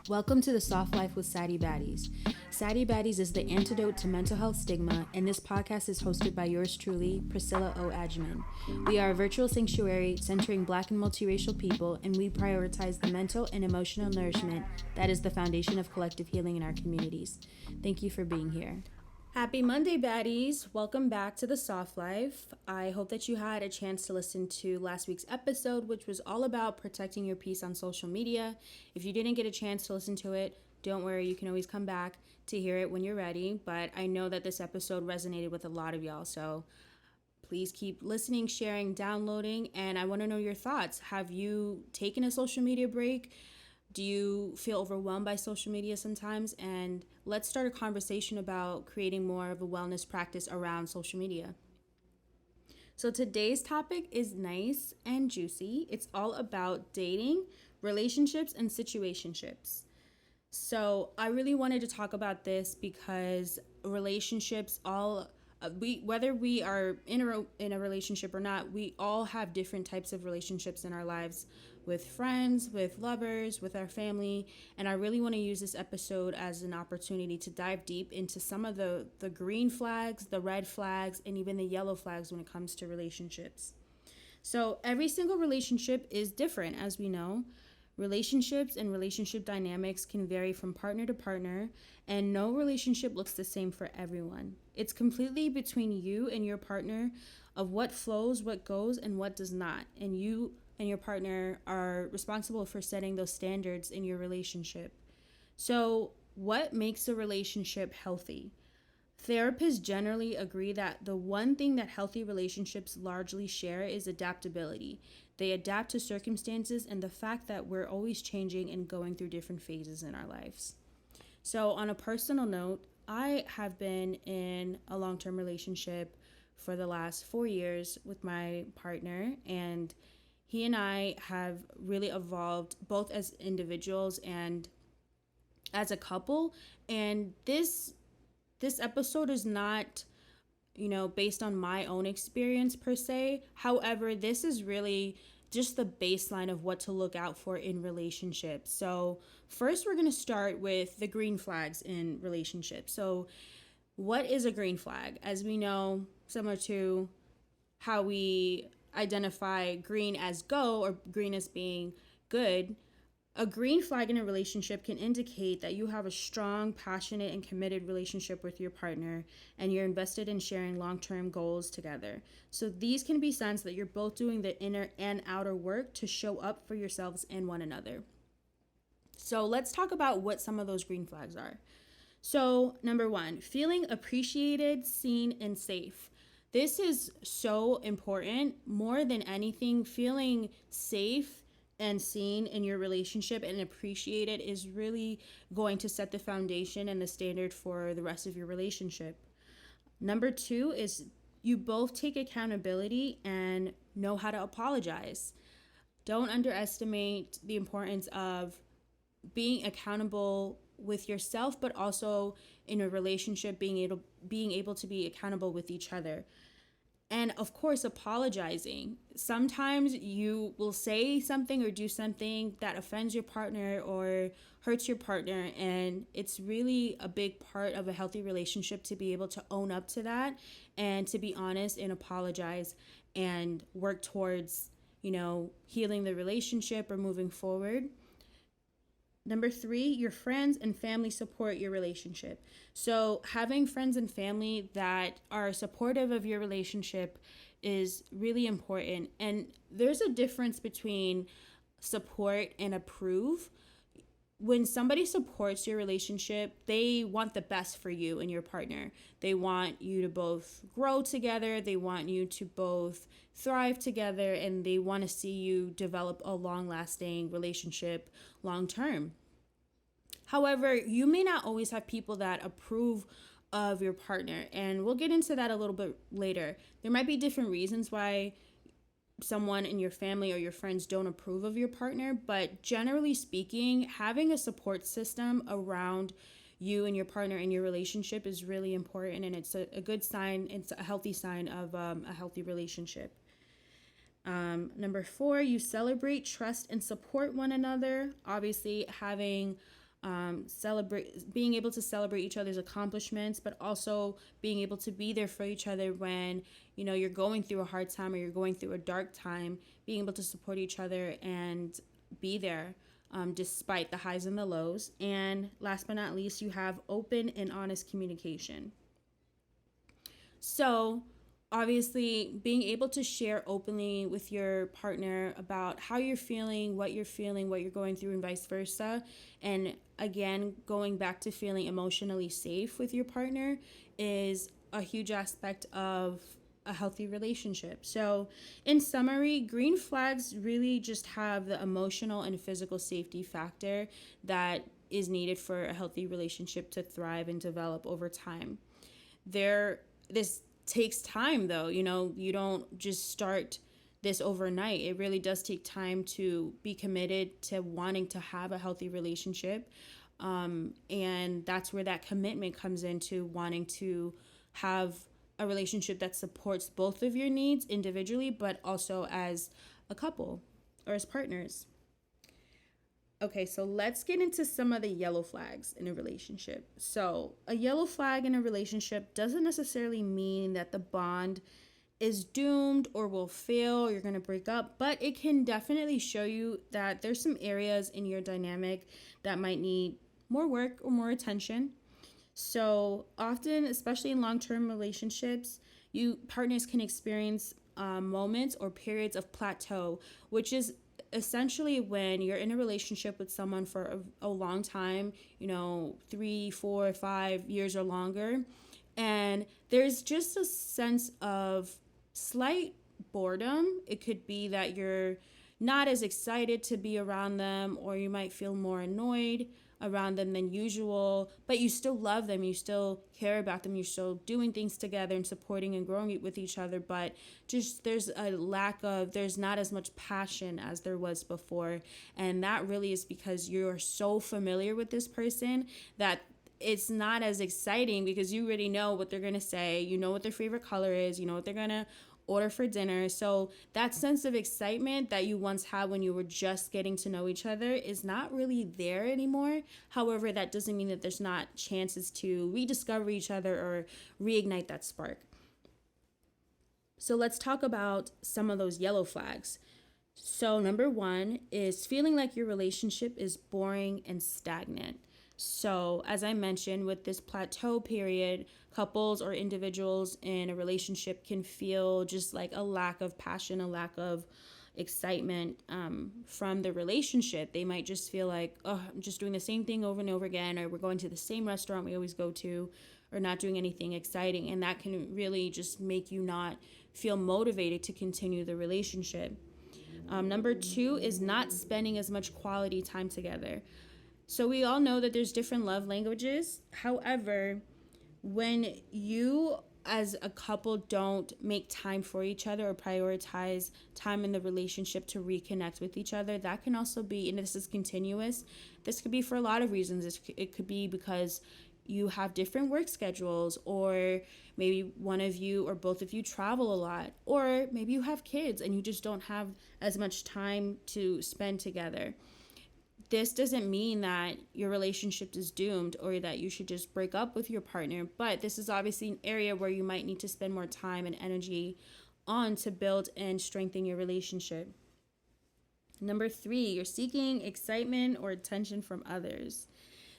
Welcome to the Soft Life with Sadie Baddies. Sadie Baddies is the antidote to mental health stigma, and this podcast is hosted by yours truly, Priscilla O. Agyeman. We are a virtual sanctuary centering Black and multiracial people, and we prioritize the mental and emotional nourishment that is the foundation of collective healing in our communities. Thank you for being here. Happy Monday, baddies. Welcome back to the Soft Life. I hope that you had a chance to listen to last week's episode, which was all about protecting your peace on social media. If you didn't get a chance to listen to it, don't worry, you can always come back to hear it when you're ready. But I know that this episode resonated with a lot of y'all, so please keep listening, sharing, downloading, and I want to know your thoughts. Have you taken a social media break? Do you feel overwhelmed by social media sometimes? And let's start a conversation about creating more of a wellness practice around social media. So today's topic is nice and juicy. It's all about dating, relationships, and situationships. So I really wanted to talk about this because relationships, whether we are in a relationship or not, we all have different types of relationships in our lives, with friends, with lovers, with our family. And I really want to use this episode as an opportunity to dive deep into some of the green flags, the red flags, and even the yellow flags when it comes to relationships. So every single relationship is different, as we know. Relationships and relationship dynamics can vary from partner to partner, and no relationship looks the same for everyone. It's completely between you and your partner of what flows, what goes, and what does not. And you and your partner are responsible for setting those standards in your relationship. So, what makes a relationship healthy? Therapists generally agree that the one thing that healthy relationships largely share is adaptability. They adapt to circumstances and the fact that we're always changing and going through different phases in our lives. So, on a personal note, I have been in a long-term relationship for the last 4 years with my partner, and he and I have really evolved both as individuals and as a couple. And this episode is not, based on my own experience per se. However, this is really just the baseline of what to look out for in relationships. So first, we're going to start with the green flags in relationships. So what is a green flag? As we know, similar to how we identify green as go or green as being good, a green flag in a relationship can indicate that you have a strong, passionate, and committed relationship with your partner, and you're invested in sharing long-term goals together. So these can be signs that you're both doing the inner and outer work to show up for yourselves and one another. So let's talk about what some of those green flags are. So number 1, feeling appreciated, seen, and safe. This is so important. More than anything, feeling safe and seen in your relationship and appreciated is really going to set the foundation and the standard for the rest of your relationship. Number 2 is you both take accountability and know how to apologize. Don't underestimate the importance of being accountable with yourself, but also in a relationship being able to be accountable with each other. And of course, apologizing. Sometimes you will say something or do something that offends your partner or hurts your partner, and it's really a big part of a healthy relationship to be able to own up to that and to be honest and apologize and work towards, healing the relationship or moving forward. Number 3, your friends and family support your relationship. So having friends and family that are supportive of your relationship is really important. And there's a difference between support and approve. When somebody supports your relationship, they want the best for you and your partner. They want you to both grow together. They want you to both thrive together, and they want to see you develop a long-lasting relationship long-term. However, you may not always have people that approve of your partner, and we'll get into that a little bit later. There might be different reasons why someone in your family or your friends don't approve of your partner, but generally speaking, having a support system around you and your partner in your relationship is really important, and it's a good sign. It's a healthy sign of a healthy relationship. Number 4, you celebrate, trust, and support one another. Obviously, having being able to celebrate each other's accomplishments, but also being able to be there for each other when, you're going through a hard time or you're going through a dark time, being able to support each other and be there despite the highs and the lows. And last but not least, you have open and honest communication. So obviously, being able to share openly with your partner about how you're feeling, what you're going through, and vice versa. And again, going back to feeling emotionally safe with your partner is a huge aspect of a healthy relationship. So, in summary, green flags really just have the emotional and physical safety factor that is needed for a healthy relationship to thrive and develop over time. This takes time though. You don't just start this overnight. It really does take time to be committed to wanting to have a healthy relationship. And that's where that commitment comes into wanting to have a relationship that supports both of your needs individually, but also as a couple or as partners. Okay, so let's get into some of the yellow flags in a relationship. So a yellow flag in a relationship doesn't necessarily mean that the bond is doomed or will fail or you're going to break up, but it can definitely show you that there's some areas in your dynamic that might need more work or more attention. So often, especially in long-term relationships, partners can experience moments or periods of plateau, which is essentially when you're in a relationship with someone for a long time, 3, 4, 5 years or longer, and there's just a sense of slight boredom. It could be that you're not as excited to be around them, or you might feel more annoyed around them than usual, but you still love them, you still care about them, you're still doing things together and supporting and growing with each other, but just there's not as much passion as there was before. And that really is because you're so familiar with this person that it's not as exciting, because you already know what they're going to say, you know what their favorite color is, you know what they're going to order for dinner. So that sense of excitement that you once had when you were just getting to know each other is not really there anymore. However, that doesn't mean that there's not chances to rediscover each other or reignite that spark. So let's talk about some of those yellow flags. So number 1 is feeling like your relationship is boring and stagnant. So as I mentioned, with this plateau period, couples or individuals in a relationship can feel just like a lack of passion, a lack of excitement from the relationship. They might just feel like, oh, I'm just doing the same thing over and over again, or we're going to the same restaurant we always go to, or not doing anything exciting. And that can really just make you not feel motivated to continue the relationship. Number 2 is not spending as much quality time together. So we all know that there's different love languages. However, when you as a couple don't make time for each other or prioritize time in the relationship to reconnect with each other, that can also be, and this is continuous, this could be for a lot of reasons. It could be because you have different work schedules, or maybe one of you or both of you travel a lot, or maybe you have kids and you just don't have as much time to spend together. This doesn't mean that your relationship is doomed or that you should just break up with your partner, but this is obviously an area where you might need to spend more time and energy on to build and strengthen your relationship. Number 3, you're seeking excitement or attention from others.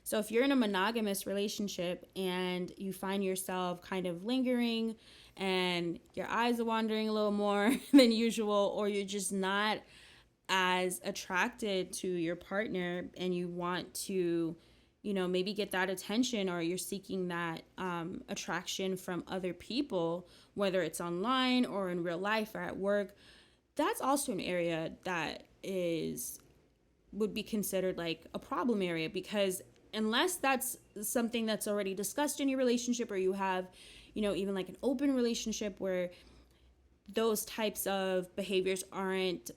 So if you're in a monogamous relationship and you find yourself kind of lingering and your eyes are wandering a little more than usual, or you're just not as attracted to your partner and you want to, maybe get that attention, or you're seeking that attraction from other people, whether it's online or in real life or at work, that's also an area that would be considered like a problem area, because unless that's something that's already discussed in your relationship, or you have, even like an open relationship where those types of behaviors aren't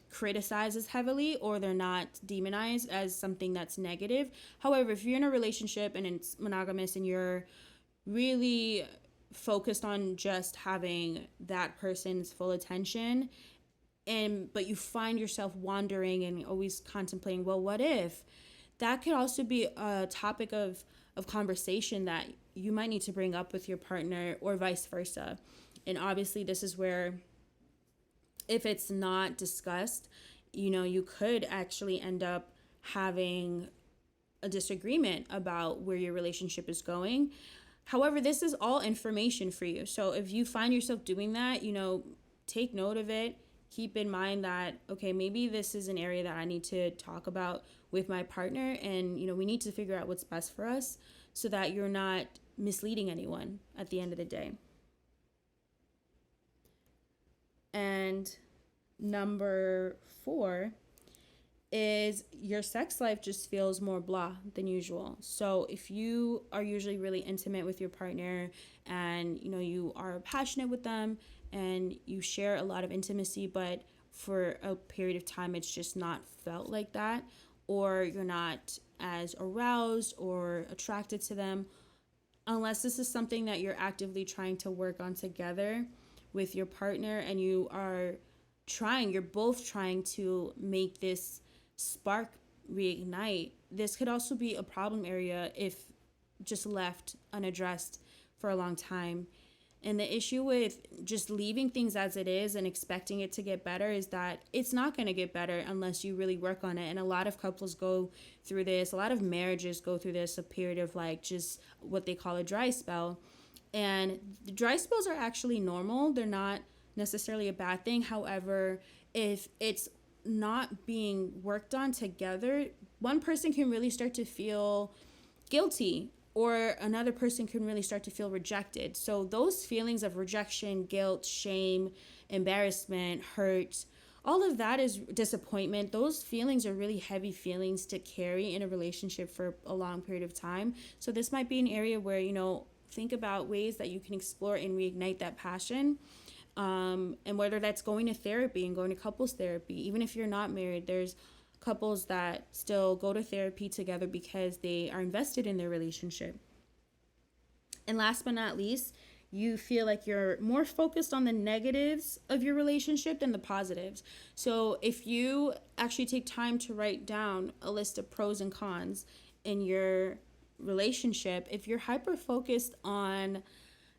criticized as heavily, or they're not demonized as something that's negative. However, if you're in a relationship and it's monogamous and you're really focused on just having that person's full attention, but you find yourself wandering and always contemplating, well, what if? That could also be a topic of conversation that you might need to bring up with your partner, or vice versa. And obviously this is where, if it's not discussed, you could actually end up having a disagreement about where your relationship is going. However, this is all information for you. So if you find yourself doing that, take note of it. Keep in mind that, okay, maybe this is an area that I need to talk about with my partner, and we need to figure out what's best for us so that you're not misleading anyone at the end of the day. And number 4 is your sex life just feels more blah than usual. So if you are usually really intimate with your partner, and you are passionate with them and you share a lot of intimacy, but for a period of time it's just not felt like that, or you're not as aroused or attracted to them, unless this is something that you're actively trying to work on together with your partner, and you're both trying to make this spark reignite, this could also be a problem area if just left unaddressed for a long time. And the issue with just leaving things as it is and expecting it to get better is that it's not going to get better unless you really work on it. And a lot of couples go through this, a lot of marriages go through this, a period of just what they call a dry spell. And the dry spells are actually normal. They're not necessarily a bad thing. However, if it's not being worked on together, one person can really start to feel guilty, or another person can really start to feel rejected. So those feelings of rejection, guilt, shame, embarrassment, hurt, all of that is disappointment. Those feelings are really heavy feelings to carry in a relationship for a long period of time. So this might be an area where, think about ways that you can explore and reignite that passion. And whether that's going to therapy and going to couples therapy. Even if you're not married, there's couples that still go to therapy together because they are invested in their relationship. And last but not least, you feel like you're more focused on the negatives of your relationship than the positives. So if you actually take time to write down a list of pros and cons in your relationship, if you're hyper focused on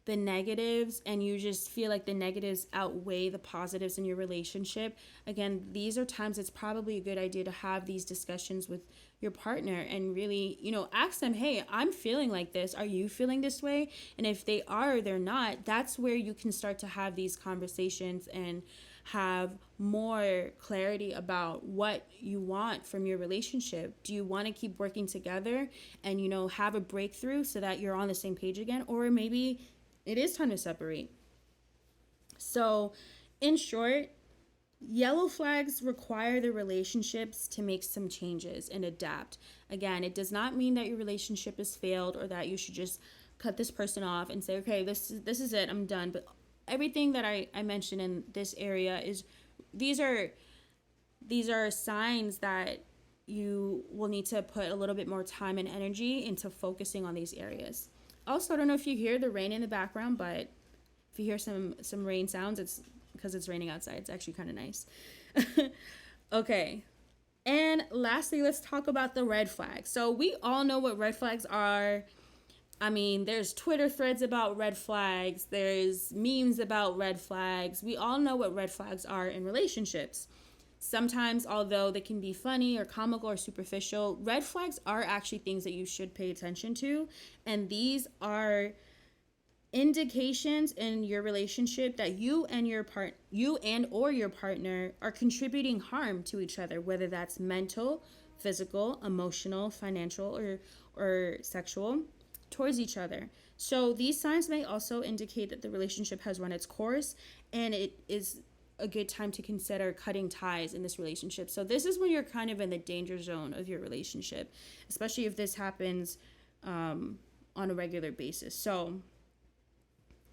the negatives and you just feel like the negatives outweigh the positives in your relationship, again, these are times it's probably a good idea to have these discussions with your partner and really, ask them, hey, I'm feeling like this. Are you feeling this way? And if they are, they're not, that's where you can start to have these conversations and have more clarity about what you want from your relationship. Do you want to keep working together and, have a breakthrough so that you're on the same page again? Or maybe it is time to separate. So, in short, yellow flags require the relationships to make some changes and adapt. Again, it does not mean that your relationship has failed or that you should just cut this person off and say, okay, this is it, I'm done. But everything that I mentioned in this area is these are signs that you will need to put a little bit more time and energy into focusing on these areas. Also, I don't know if you hear the rain in the background, but if you hear some rain sounds, it's because it's raining outside. It's actually kind of nice. Okay. And lastly, let's talk about the red flags. So we all know what red flags are. I mean, there's Twitter threads about red flags. There's memes about red flags. We all know what red flags are in relationships. Sometimes, although they can be funny or comical or superficial, red flags are actually things that you should pay attention to. And these are indications in your relationship that you and your partner are contributing harm to each other, whether that's mental, physical, emotional, financial, or sexual, towards each other. So these signs may also indicate that the relationship has run its course, and it is a good time to consider cutting ties in this relationship. So this is when you're kind of in the danger zone of your relationship, especially if this happens on a regular basis. So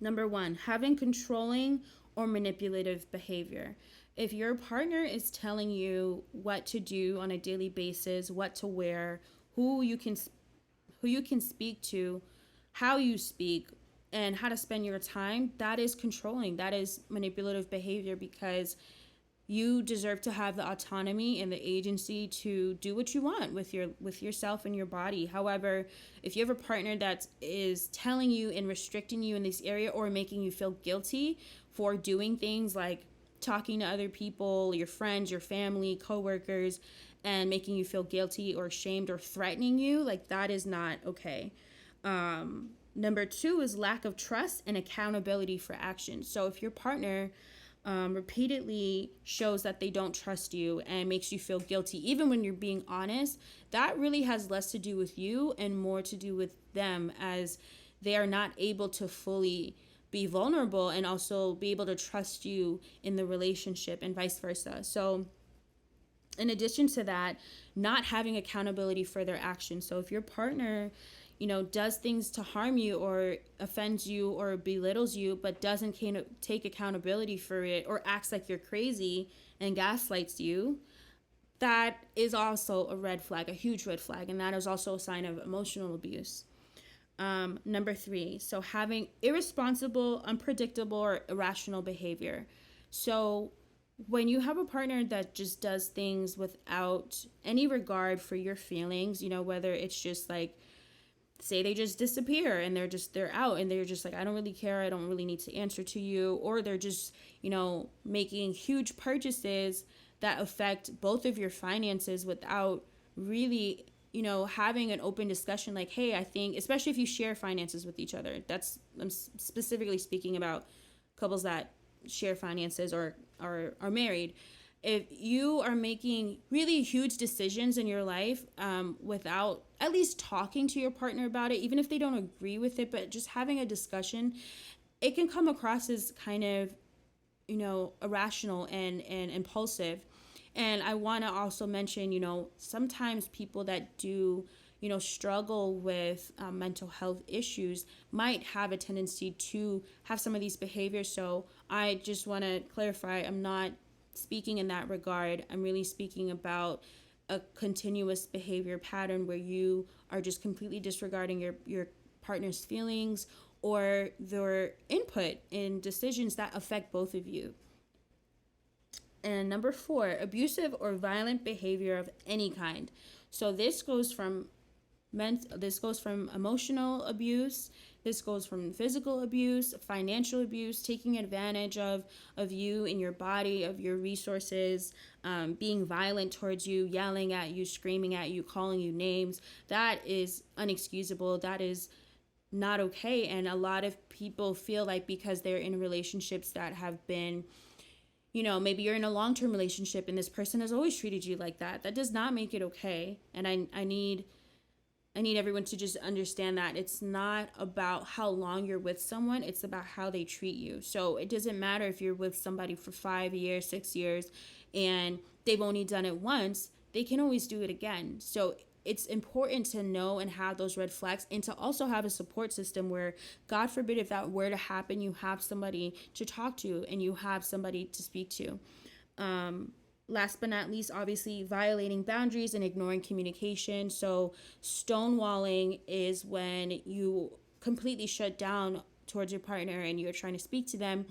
number 1, having controlling or manipulative behavior. If your partner is telling you what to do on a daily basis, what to wear, who you can speak to, how you speak, and how to spend your time, that is controlling. That is manipulative behavior, because You deserve to have the autonomy and the agency to do what you want with yourself and your body. However, if you have a partner that is telling you and restricting you in this area, or making you feel guilty for doing things like talking to other people, your friends, your family, coworkers, and making you feel guilty or ashamed or threatening you, like, that is not okay. Number 2 is lack of trust and accountability for action. So if your partner repeatedly shows that they don't trust you and makes you feel guilty, even when you're being honest, that really has less to do with you and more to do with them, as they are not able to fully be vulnerable and also be able to trust you in the relationship, and vice versa. So in addition to that, not having accountability for their actions. So if your partner, does things to harm you or offends you or belittles you, but doesn't take accountability for it, or acts like you're crazy and gaslights you, that is also a red flag, a huge red flag. And that is also a sign of emotional abuse. Number 3, so having irresponsible, unpredictable, or irrational behavior. So when you have a partner that just does things without any regard for your feelings, whether it's just like, say they just disappear and they're out and they're just like, I don't really care, I don't really need to answer to you, or they're just, making huge purchases that affect both of your finances without really, having an open discussion, like, hey, I think, especially if you share finances with each other, I'm specifically speaking about couples that share finances or are married. If you are making really huge decisions in your life without at least talking to your partner about it, even if they don't agree with it, but just having a discussion, it can come across as kind of, irrational and impulsive. And I want to also mention, sometimes people that do, struggle with mental health issues might have a tendency to have some of these behaviors. So I just want to clarify, I'm not speaking in that regard. I'm really speaking about a continuous behavior pattern where you are just completely disregarding your partner's feelings or their input in decisions that affect both of you. And number 4, abusive or violent behavior of any kind. So this goes from emotional abuse, this goes from physical abuse, financial abuse, taking advantage of you and your body, of your resources, being violent towards you, yelling at you, screaming at you, calling you names. That is unexcusable. That is not okay. And a lot of people feel like because they're in relationships that have been, maybe you're in a long-term relationship and this person has always treated you like that. That does not make it okay. And I need everyone to just understand that it's not about how long you're with someone, it's about how they treat you. So it doesn't matter if you're with somebody for 5 years, 6 years, and they've only done it once, they can always do it again. So it's important to know and have those red flags, and to also have a support system where, God forbid, if that were to happen, you have somebody to talk to and you have somebody to speak to. Last but not least, obviously, violating boundaries and ignoring communication. So stonewalling is when you completely shut down towards your partner and you're trying to speak to them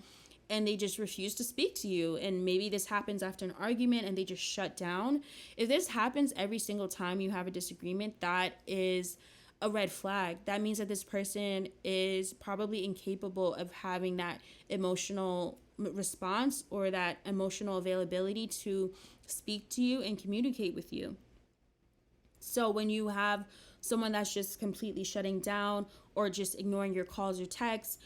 and they just refuse to speak to you. And maybe this happens after an argument and they just shut down. If this happens every single time you have a disagreement, that is a red flag. That means that this person is probably incapable of having that emotional response or that emotional availability to speak to you and communicate with you. So when you have someone that's just completely shutting down or just ignoring your calls or texts,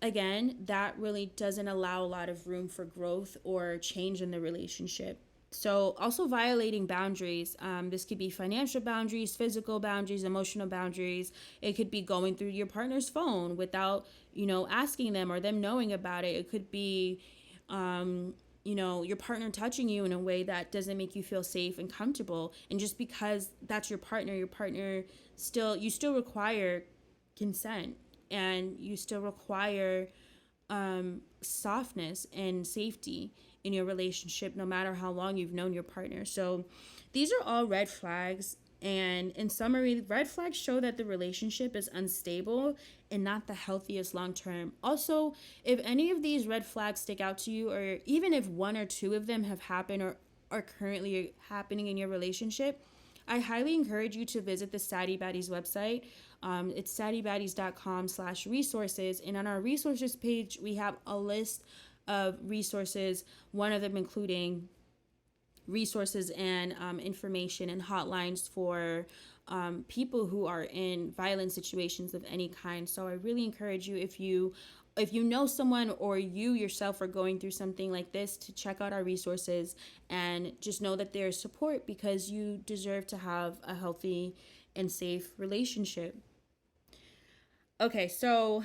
again, that really doesn't allow a lot of room for growth or change in the relationship. So also violating boundaries. This could be financial boundaries, physical boundaries, emotional boundaries. It could be going through your partner's phone without, asking them or them knowing about it. It could be, your partner touching you in a way that doesn't make you feel safe and comfortable. And just because that's your partner you still require consent, and you still require softness and safety in your relationship, no matter how long you've known your partner. So these are all red flags And in summary, red flags show that the relationship is unstable and not the healthiest long term. Also, if any of these red flags stick out to you, or even if one or two of them have happened or are currently happening in your relationship, I highly encourage you to visit the Sadie Baddies website. It's saddiebaddies.com/resources. And on our resources page, we have a list of resources, one of them including resources and information and hotlines for people who are in violent situations of any kind. So I really encourage you, if you know someone or you yourself are going through something like this, to check out our resources and just know that there's support, because you deserve to have a healthy and safe relationship. Okay, so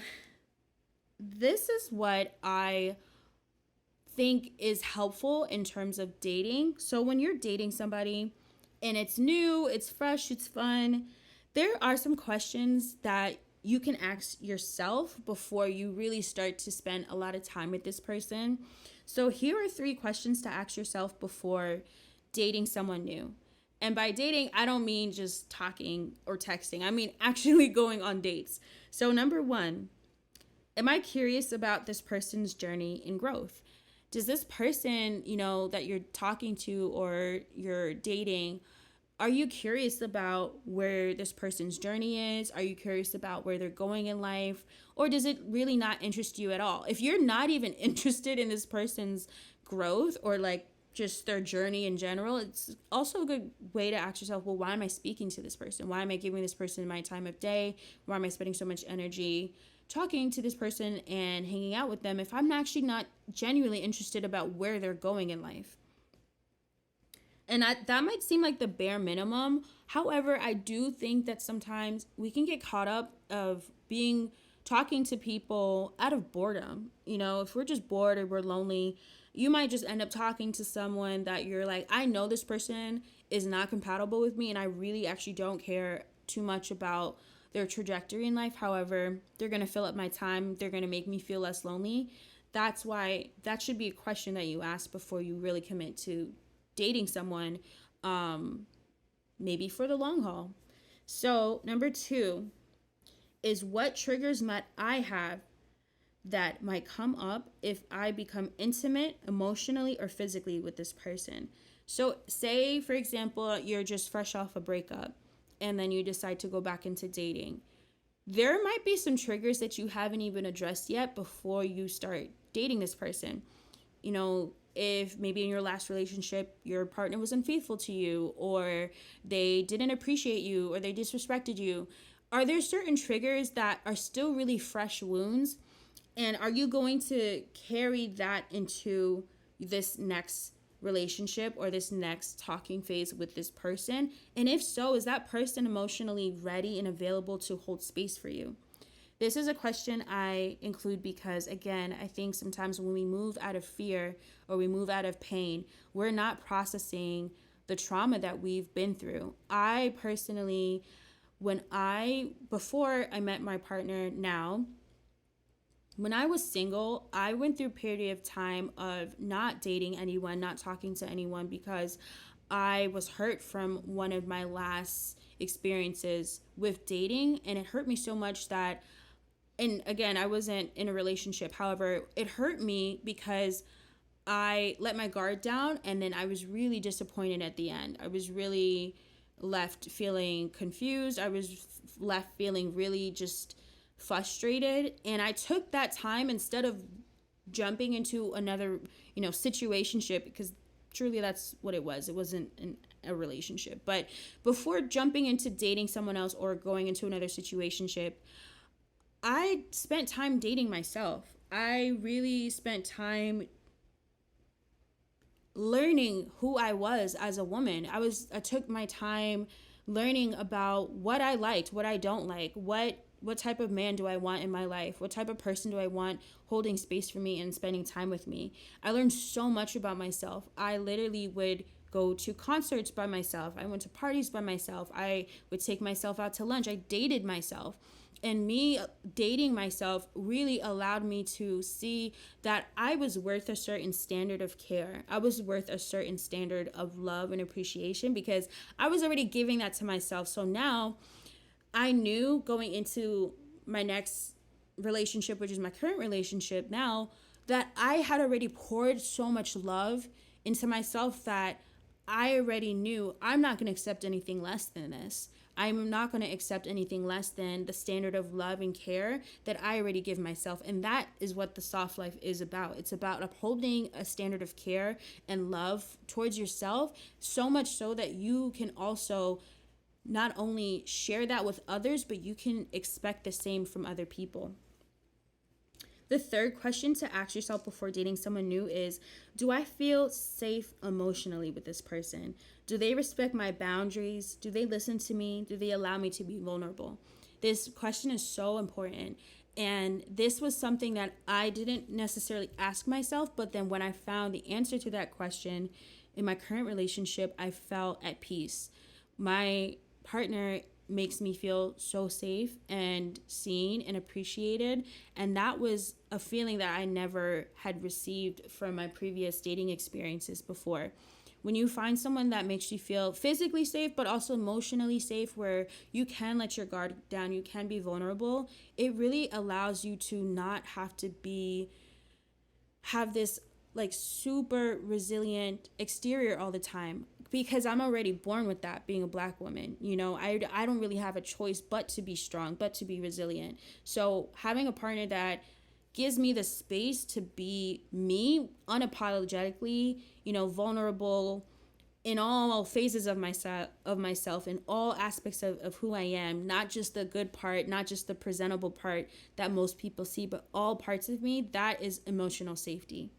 this is what I think is helpful in terms of dating. So when you're dating somebody and it's new, it's fresh, it's fun, there are some questions that you can ask yourself before you really start to spend a lot of time with this person. So here are 3 questions to ask yourself before dating someone new. And by dating, I don't mean just talking or texting. I mean actually going on dates. So number 1, am I curious about this person's journey and growth? Does this person, that you're talking to or you're dating, are you curious about where this person's journey is? Are you curious about where they're going in life? Or does it really not interest you at all? If you're not even interested in this person's growth or like just their journey in general, it's also a good way to ask yourself, well, why am I speaking to this person? Why am I giving this person my time of day? Why am I spending so much energy talking to this person and hanging out with them if I'm actually not genuinely interested about where they're going in life? And that might seem like the bare minimum. However, I do think that sometimes we can get caught up of talking to people out of boredom. If we're just bored or we're lonely, you might just end up talking to someone that you're like, I know this person is not compatible with me and I really actually don't care too much about their trajectory in life. However, they're going to fill up my time. They're going to make me feel less lonely. That's why that should be a question that you ask before you really commit to dating someone, maybe for the long haul. So number 2 is, what triggers might I have that might come up if I become intimate emotionally or physically with this person? So say, for example, you're just fresh off a breakup and then you decide to go back into dating. There might be some triggers that you haven't even addressed yet before you start dating this person. If maybe in your last relationship, your partner was unfaithful to you, or they didn't appreciate you, or they disrespected you, are there certain triggers that are still really fresh wounds? And are you going to carry that into this next relationship or this next talking phase with this person? And if so, is that person emotionally ready and available to hold space for you? This is a question I include because, again, I think sometimes when we move out of fear or we move out of pain, we're not processing the trauma that we've been through. I personally, before I met my partner now, when I was single, I went through a period of time of not dating anyone, not talking to anyone, because I was hurt from one of my last experiences with dating, and it hurt me so much that, and again, I wasn't in a relationship. However, it hurt me because I let my guard down, and then I was really disappointed at the end. I was really left feeling confused. I was left feeling really just frustrated. And I took that time, instead of jumping into another, situationship, because truly that's what it was. It wasn't a relationship. But before jumping into dating someone else or going into another situationship, I spent time dating myself. I really spent time learning who I was as a woman. I took my time learning about what I liked, what I don't like, what type of man do I want in my life, what type of person do I want holding space for me and spending time with me. I learned so much about myself. I literally would go to concerts by myself. I went to parties by myself. I would take myself out to lunch. I dated myself. And me dating myself really allowed me to see that I was worth a certain standard of care. I was worth a certain standard of love and appreciation because I was already giving that to myself. So now I knew going into my next relationship, which is my current relationship now, that I had already poured so much love into myself that I already knew I'm not going to accept anything less than this. I'm not going to accept anything less than the standard of love and care that I already give myself. And that is what the soft life is about. It's about upholding a standard of care and love towards yourself, so much so that you can also not only share that with others, but you can expect the same from other people. The third question to ask yourself before dating someone new is, do I feel safe emotionally with this person? Do they respect my boundaries? Do they listen to me? Do they allow me to be vulnerable? This question is so important. And this was something that I didn't necessarily ask myself, but then when I found the answer to that question in my current relationship, I felt at peace. My partner makes me feel so safe and seen and appreciated. And that was a feeling that I never had received from my previous dating experiences before. When you find someone that makes you feel physically safe, but also emotionally safe, where you can let your guard down, you can be vulnerable, it really allows you to not have to have this like super resilient exterior all the time, because I'm already born with that, being a Black woman. I don't really have a choice but to be strong, but to be resilient. So having a partner that gives me the space to be me unapologetically, vulnerable in all phases of myself, in all aspects of who I am, not just the good part, not just the presentable part that most people see, but all parts of me, that is emotional safety.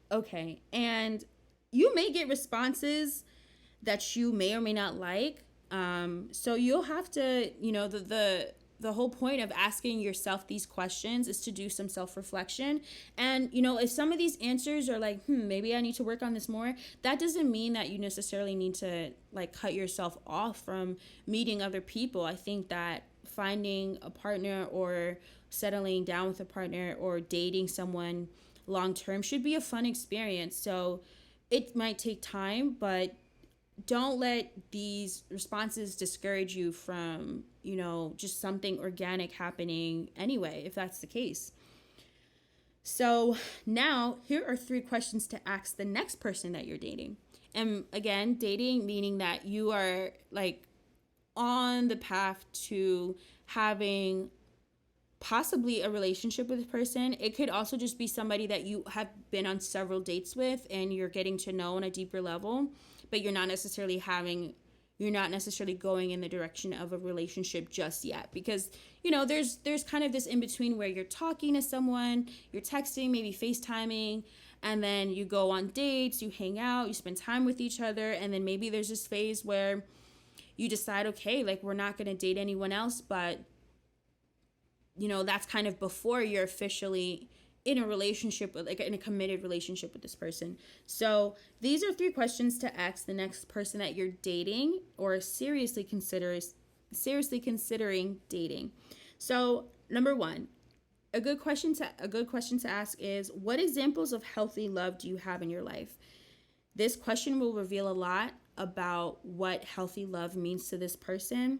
Okay, and you may get responses that you may or may not like. So you'll have to, the whole point of asking yourself these questions is to do some self-reflection. And, if some of these answers are like, maybe I need to work on this more, that doesn't mean that you necessarily need to like cut yourself off from meeting other people. I think that finding a partner or settling down with a partner or dating someone long term should be a fun experience. So it might take time, but don't let these responses discourage you from, just something organic happening anyway, if that's the case. So now here are 3 questions to ask the next person that you're dating. And again, dating meaning that you are like on the path to having possibly a relationship with a person. It could also just be somebody that you have been on several dates with and you're getting to know on a deeper level, but you're not necessarily going in the direction of a relationship just yet, because there's kind of this in between where you're talking to someone, you're texting, maybe FaceTiming, and then you go on dates, you hang out, you spend time with each other, and then maybe there's this phase where you decide, okay, like we're not going to date anyone else, but that's kind of before you're officially in a relationship, like in a committed relationship with this person. So these are 3 questions to ask the next person that you're dating or seriously considering dating. So number 1, a good question to ask is, what examples of healthy love do you have in your life? This question will reveal a lot about what healthy love means to this person.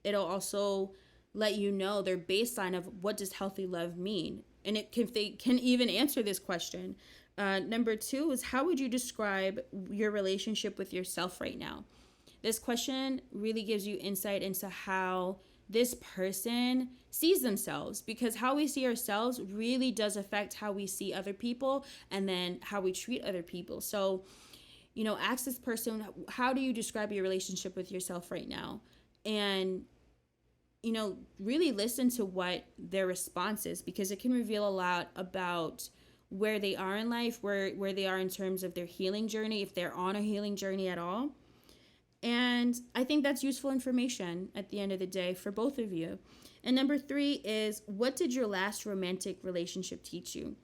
It'll also let you know their baseline of what does healthy love mean. And they can even answer this question. Number 2 is, how would you describe your relationship with yourself right now? This question really gives you insight into how this person sees themselves, because how we see ourselves really does affect how we see other people and then how we treat other people. So, ask this person, how do you describe your relationship with yourself right now? And really listen to what their response is, because it can reveal a lot about where they are in life, where they are in terms of their healing journey, if they're on a healing journey at all. And I think that's useful information at the end of the day for both of you. And number 3 is, what did your last romantic relationship teach you?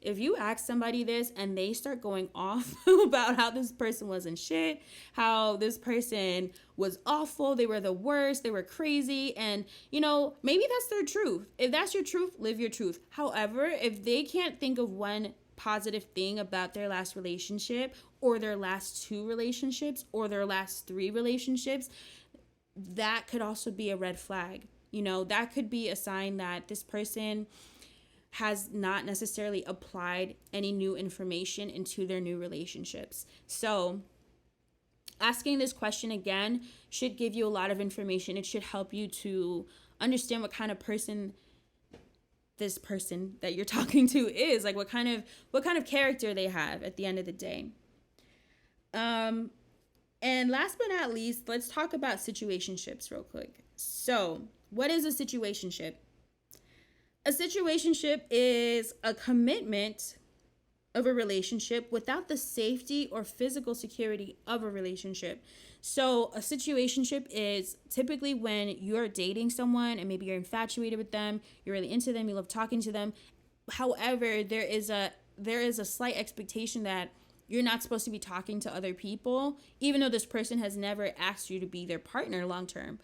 If you ask somebody this and they start going off about how this person wasn't shit, how this person was awful, they were the worst, they were crazy, and maybe that's their truth. If that's your truth, live your truth. However, if they can't think of one positive thing about their last relationship or their last 2 relationships or their last 3 relationships, that could also be a red flag. That could be a sign that this person has not necessarily applied any new information into their new relationships. So asking this question again should give you a lot of information. It should help you to understand what kind of person this person that you're talking to is, like what kind of character they have at the end of the day. And last but not least, let's talk about situationships real quick. So, what is a situationship? A situationship is a commitment of a relationship without the safety or physical security of a relationship. So a situationship is typically when you're dating someone and maybe you're infatuated with them, you're really into them, you love talking to them. However, there is a slight expectation that you're not supposed to be talking to other people, even though this person has never asked you to be their partner long term.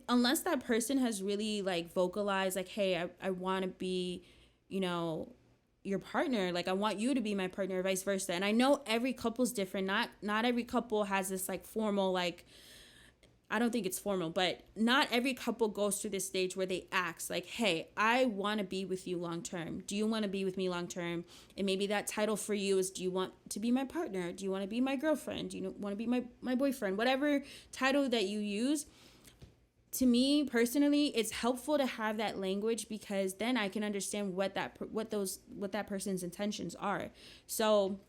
Unless that person has really like vocalized like, hey, I want to be, your partner, like I want you to be my partner, or vice versa. And I know every couple's different. Not every couple has this like formal, like, I don't think it's formal, but not every couple goes through this stage where they ask like, hey, I want to be with you long term. Do you want to be with me long term? And maybe that title for you is, do you want to be my partner? Do you want to be my girlfriend? Do you want to be my boyfriend? Whatever title that you use. To me personally, it's helpful to have that language because then I can understand what that person's intentions are. So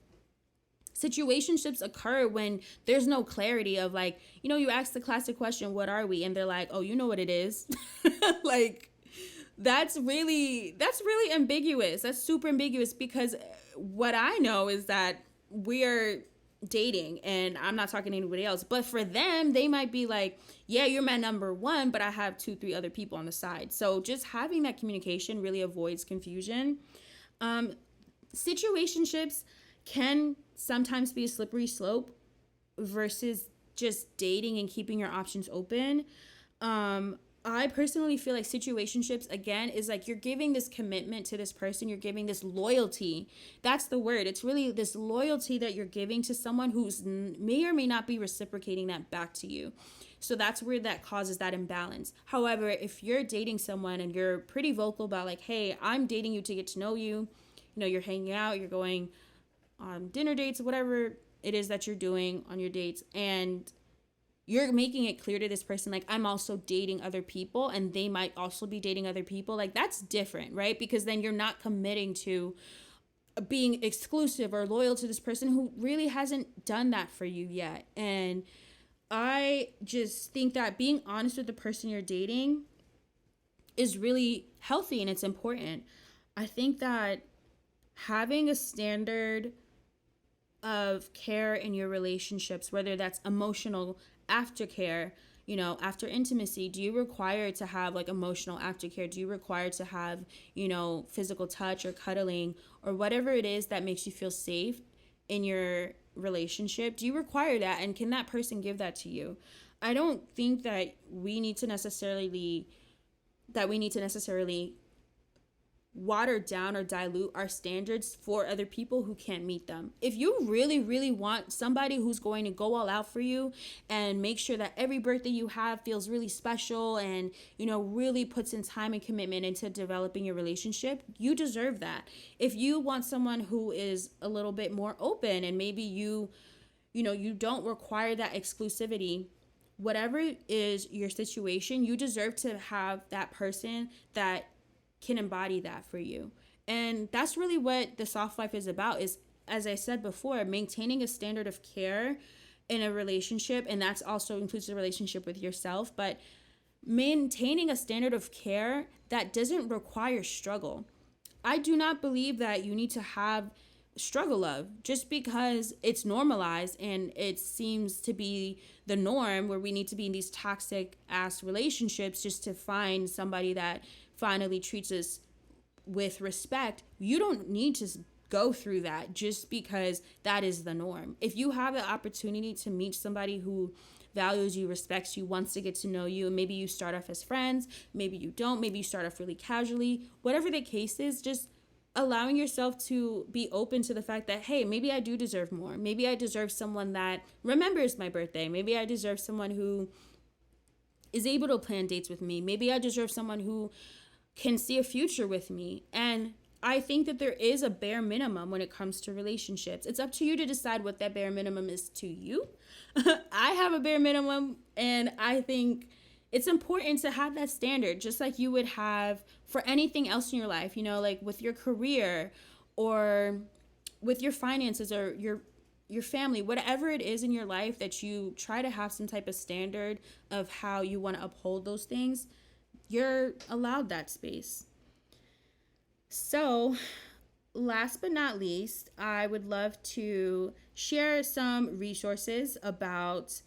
situationships occur when there's no clarity of like, you ask the classic question, what are we? And they're like, oh, you know what it is. Like that's really ambiguous. That's super ambiguous because what I know is that we are dating and I'm not talking to anybody else, but for them they might be like, yeah, you're my number one, but I have 2-3 other people on the side. So just having that communication really avoids confusion. Situationships can sometimes be a slippery slope versus just dating and keeping your options open. I personally feel like situationships, again, is like you're giving this commitment to this person. You're giving this loyalty. That's the word. It's really this loyalty that you're giving to someone who's may or may not be reciprocating that back to you. So that's where that causes that imbalance. However, if you're dating someone and you're pretty vocal about like, hey, I'm dating you to get to know you, you're hanging out, you're going on dinner dates, whatever it is that you're doing on your dates, and you're making it clear to this person, like, I'm also dating other people and they might also be dating other people. Like, that's different, right? Because then you're not committing to being exclusive or loyal to this person who really hasn't done that for you yet. And I just think that being honest with the person you're dating is really healthy and it's important. I think that having a standard of care in your relationships, whether that's emotional aftercare, after intimacy, do you require to have like emotional aftercare? Do you require to have, physical touch or cuddling or whatever it is that makes you feel safe in your relationship? Do you require that? And can that person give that to you? I don't think that we need to necessarily water down or dilute our standards for other people who can't meet them. If you really, really want somebody who's going to go all out for you and make sure that every birthday you have feels really special and, really puts in time and commitment into developing your relationship, you deserve that. If you want someone who is a little bit more open and maybe you don't require that exclusivity, whatever is your situation, you deserve to have that person that can embody that for you. And that's really what the soft life is about, is, as I said before, maintaining a standard of care in a relationship. And that's also includes the relationship with yourself, but maintaining a standard of care that doesn't require struggle. I do not believe that you need to have struggle of just because it's normalized and it seems to be the norm where we need to be in these toxic ass relationships just to find somebody that finally treats us with respect, you don't need to go through that just because that is the norm. If you have the opportunity to meet somebody who values you, respects you, wants to get to know you, and maybe you start off as friends, maybe you don't, maybe you start off really casually, whatever the case is, just allowing yourself to be open to the fact that, hey, maybe I do deserve more. Maybe I deserve someone that remembers my birthday. Maybe I deserve someone who is able to plan dates with me. Maybe I deserve someone who can see a future with me. And I think that there is a bare minimum when it comes to relationships. It's up to you to decide what that bare minimum is to you. I have a bare minimum, and I think it's important to have that standard, just like you would have for anything else in your life, you know, like with your career or with your finances or your family, whatever it is in your life that you try to have some type of standard of how you want to uphold those things. You're allowed that space. So, last but not least, I would love to share some resources about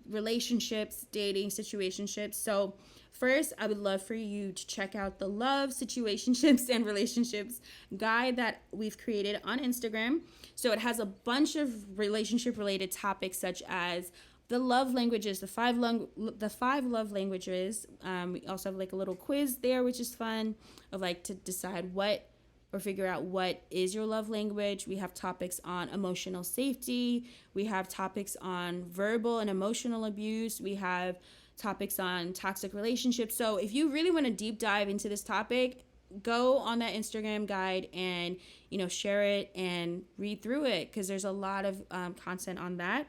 relationships, dating, situationships. So, first, I would love for you to check out the Love, Situationships, and Relationships guide that we've created on Instagram. So, it has a bunch of relationship-related topics such as the love languages, the five love languages. We also have like a little quiz there, which is fun, of like to decide what or figure out what is your love language. We have topics on emotional safety. We have topics on verbal and emotional abuse. We have topics on toxic relationships. So if you really want to deep dive into this topic, go on that Instagram guide and, you know, share it and read through it, because there's a lot of content on that.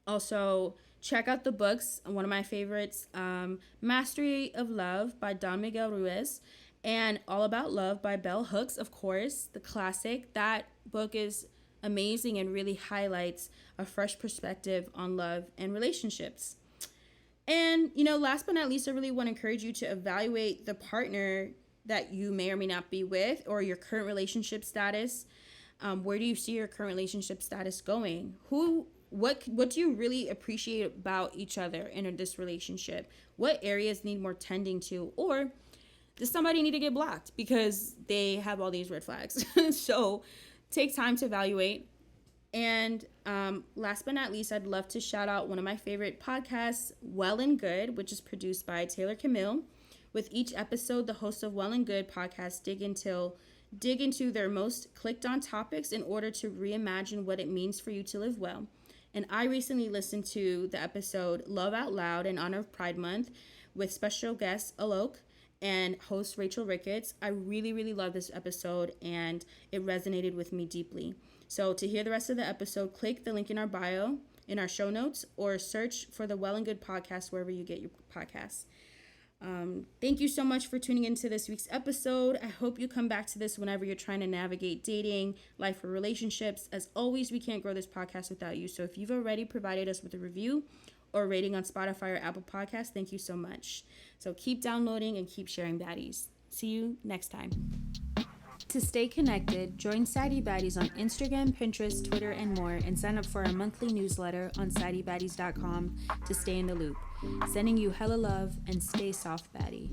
Also, check out the books. One of my favorites, Mastery of Love by Don Miguel Ruiz, and All About Love by Bell Hooks, of course, the classic. That book is amazing and really highlights a fresh perspective on love and relationships. And, you know, last but not least, I really want to encourage you to evaluate the partner that you may or may not be with, or your current relationship status. Where do you see your current relationship status going? What do you really appreciate about each other in this relationship? What areas need more tending to? Or does somebody need to get blocked because they have all these red flags? So take time to evaluate. And last but not least, I'd love to shout out one of my favorite podcasts, Well and Good, which is produced by Taylor Camille. With each episode, the hosts of Well and Good podcast dig into their most clicked on topics in order to reimagine what it means for you to live well. And I recently listened to the episode Love Out Loud in honor of Pride Month with special guest Alok and host Rachel Ricketts. I really, really love this episode, and it resonated with me deeply. So to hear the rest of the episode, click the link in our bio, in our show notes, or search for the Well and Good podcast wherever you get your podcasts. Thank you so much for tuning into this week's episode. I hope you come back to this whenever you're trying to navigate dating, life, or relationships. As always, we can't grow this podcast without you. So if you've already provided us with a review or rating on Spotify or Apple Podcasts, thank you so much. So keep downloading and keep sharing baddies. See you next time. To stay connected, join Sadie Baddies on Instagram, Pinterest, Twitter, and more, and sign up for our monthly newsletter on SaddieBaddies.com to stay in the loop. Sending you hella love, and stay soft, baddie.